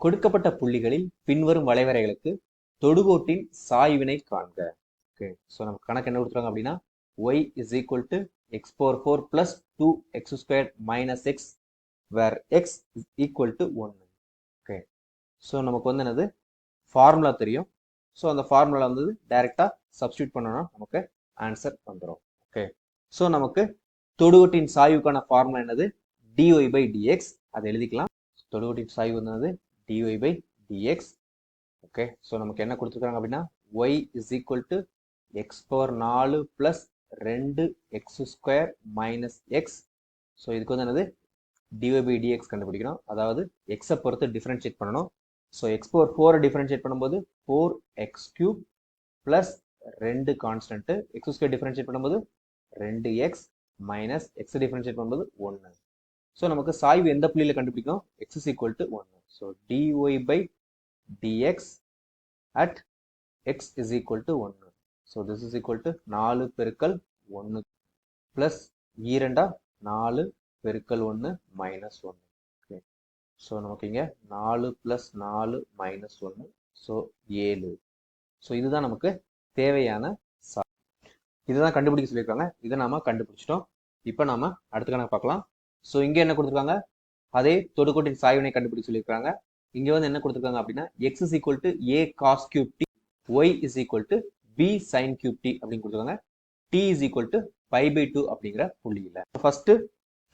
கொடுக்கப்பட்ட புள்ளிகளில் பின்வரும் வளைவரைகளுக்கு தொடுகோட்டின் சாய்வினை காண்க. ஓகே, ஸோ நம்ம கணக்கு என்ன கொடுத்துருக்காங்க அப்படின்னா y is equal to x power 4 plus 2x squared minus x where x is equal to 1. Okay, so நமக்கு வந்து என்னது ஃபார்முலா தெரியும். ஸோ அந்த ஃபார்முலா வந்து டைரெக்டாக சப்ஸ்டியூட் பண்ணோம்னா நமக்கு ஆன்சர் வந்துடும். ஓகே, ஸோ நமக்கு தொடுகோட்டின் சாய்வுக்கான ஃபார்முலா என்னது dy by dx. அதை எழுதிக்கலாம். தொடுகோட்டின் சாய்வு வந்து dy by dx. Okay, so நமக்கு என்ன கொடுத்துருக்காங்க அப்படின்னா y is equal to x power 4 plus 2x square minus x. So இதுக்கு வந்து என்னது dy by dx கண்டுபிடிக்கணும். அதாவது எக்ஸை பொறுத்து டிஃபரன்ஷியேட் பண்ணணும். ஸோ எக்ஸ் பவர் 4 டிஃபரன்ஷியேட் பண்ணும்போது 4x cube plus 2 constant, X square differentiate பண்ணும்போது 2x மைனஸ் எக்ஸ் டிஃபரன்ஷியேட் பண்ணும்போது 1. ஸோ நமக்கு சாய்வு எந்த புள்ளியில் கண்டுபிடிக்கணும் x is equal to 1. So dy by dx at x is equal to 1. So this is equal to 4 பெருக்கல் 1 plus 2 4 பெருக்கல் 1 minus 1. Okay. So நமக்கு இங்க 4 plus 4 minus 1. So 7. So இதுதான் நமக்கு தேவையான சாய்வு. இதுதான் கண்டுபிடிக்க சொல்லியிருக்காங்க. இதை நாம கண்டுபிடிச்சிட்டோம். இப்போ நாம அடுத்த கணக்கு பார்க்கலாம். ஸோ இங்க என்ன கொடுத்துருக்காங்க, அதே தொடுகோட்டின் சாய்வினை கண்டுபிடிக்க சொல்லியிருக்காங்க. இங்க வந்து என்ன கொடுத்துருக்காங்க அப்படின்னா x is equal to a cos cube t, y is equal to b sin cube t அப்படின்னு கொடுத்துருக்காங்க. t is equal to pi by 2 அப்படிங்கிற புள்ளியில ஃபர்ஸ்ட்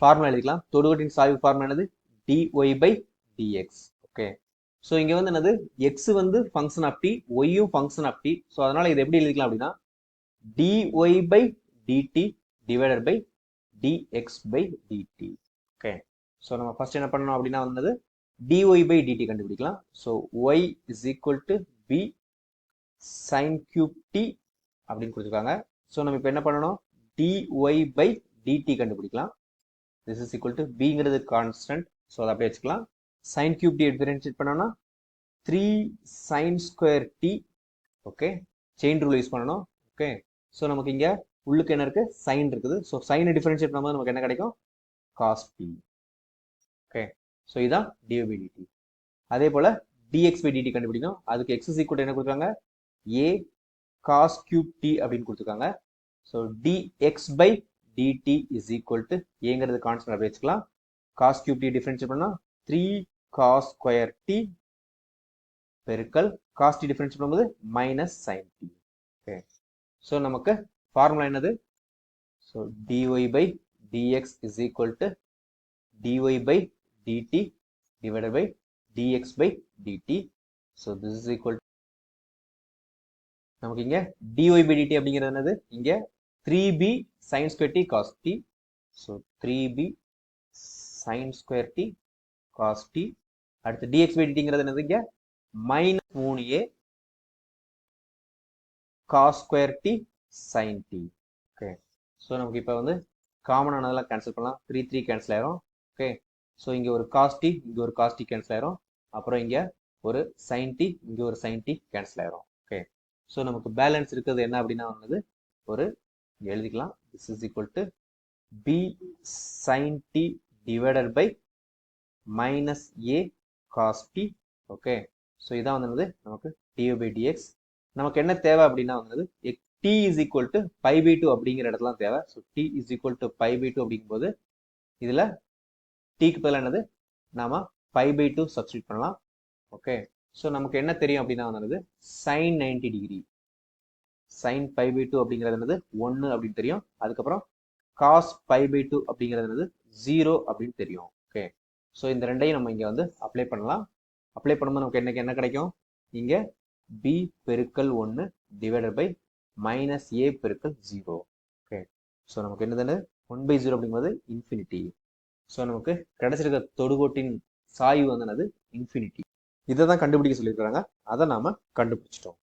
ஃபார்முலா எழுதிக்கலாம். தொடுகோட்டின் சாய்வு ஃபார்முலா என்னது dy by dx. Okay, so இங்க வந்து என்னது x வந்து function of t, y function of t. So அதனால இது எப்படி எழுதிக்கலாம் அப்படின்னா dy by dt divided by dx by dt. Okay, so நம்ம ஃபர்ஸ்ட் என்ன பண்ணணும் அப்படின்னா வந்து dy by dt கண்டுபிடிக்கலாம். So y is equal to b sin cube t அப்படின்னு கொடுத்துருக்காங்க. ஸோ நம்ம இப்போ என்ன பண்ணணும் dy by dt கண்டுபிடிக்கலாம். this is equal to bங்கிறது கான்ஸ்டன்ட். ஸோ அதை அப்படியே வச்சுக்கலாம். sin cube t டிஃபரன்ஷியேட் பண்ணோம்னா 3 sin square t. Okay, chain rule use பண்ணணும். ஓகே, ஸோ நமக்கு இங்க உள்ளுக்கு என்ன இருக்கு சைன் இருக்குது. ஸோ சைனை டிஃபரன்ஷியேட் பண்ணும்போது நமக்கு என்ன கிடைக்கும் cos t. ஓகே, ஸோ இதான் dy by dt. அதே போல dx by dt கண்டுபிடிக்கணும். அதுக்கு x is equal to என்ன கொடுக்குறாங்க a cos cube t அப்படின்னு கொடுத்துருக்காங்க. So dx by dt is equal to ஏங்கிறது கான்ஸ்டன்ட் அப்படி வச்சுக்கலாம். cos cube t டிஃபரன்ஷியேட் பண்ணா 3 cos square t பெருக்கல் cos t டிஃபரன்ஷியேட் பண்ணும்போது minus sin t. Okay, so நமக்கு ஃபார்முலா என்னது so dy by dx is equal to dy by dt divided by dx by dt. So this is equal to நமக்கு இங்க dy by dt அப்படிங்கிறது என்னது இங்க 3b sin square t cos t. So 3b sin square t cos t. அடுத்து dx by dtங்கிறது என்னது இங்க minus 3a cos square t sin t. Okay, so நமக்கு இப்போ வந்து காமன் ஆனதெல்லாம் கேன்சல் பண்ணலாம். 3 கேன்சல் ஆயிரும். ஓகே, ஸோ இங்கே ஒரு cos t இங்கே ஒரு cos t கேன்சல் ஆயிரும். அப்புறம் இங்கே ஒரு sin t இங்கே ஒரு sin t கேன்சல் ஆயிரும். ஓகே, ஸோ நமக்கு பேலன்ஸ் இருக்கிறது என்ன அப்படின்னா வந்து ஒரு எழுதிக்கலாம். this is equal to b sin t divided by minus a cos t. Okay, so இதான் வந்து நமக்கு dy by dx. நமக்கு என்ன தேவை அப்படின்னா வந்து t is equal to pi by 2 அப்படிங்கிற இடத்துல தேவை. So t is equal to pi by 2 அப்படிங்கும்போது இதுல tக்கு பதிலாக என்னது நாம pi by 2 சப்ஸ்டியூட் பண்ணலாம். ஓகே, ஸோ நமக்கு என்ன தெரியும் அப்படின்னா வந்து sin 90 degree sin pi by 2 அப்படிங்கிறது என்னது 1 அப்படின்னு தெரியும். அதுக்கப்புறம் cos pi by 2 அப்படிங்கிறது என்னது 0 அப்படின்னு தெரியும். ஓகே, ஸோ இந்த ரெண்டையும் நம்ம இங்க வந்து அப்ளை பண்ணலாம். அப்ளை பண்ணும்போது நமக்கு என்ன கிடைக்கும் இங்க b பெருக்கல் 1 டிவைடட் பை மைனஸ் a பெருக்கல் 0. ஓகே, ஸோ நமக்கு என்னது 1/0 அப்படிங்கிறது இன்ஃபினிட்டி. ஸோ நமக்கு கிடைச்சிருக்க தொடுகோட்டின் சாய்வு வந்து என்னது இன்ஃபினிட்டி. இதை தான் கண்டுபிடிக்க சொல்லியிருக்கிறாங்க. அதை நாம கண்டுபிடிச்சிட்டோம்.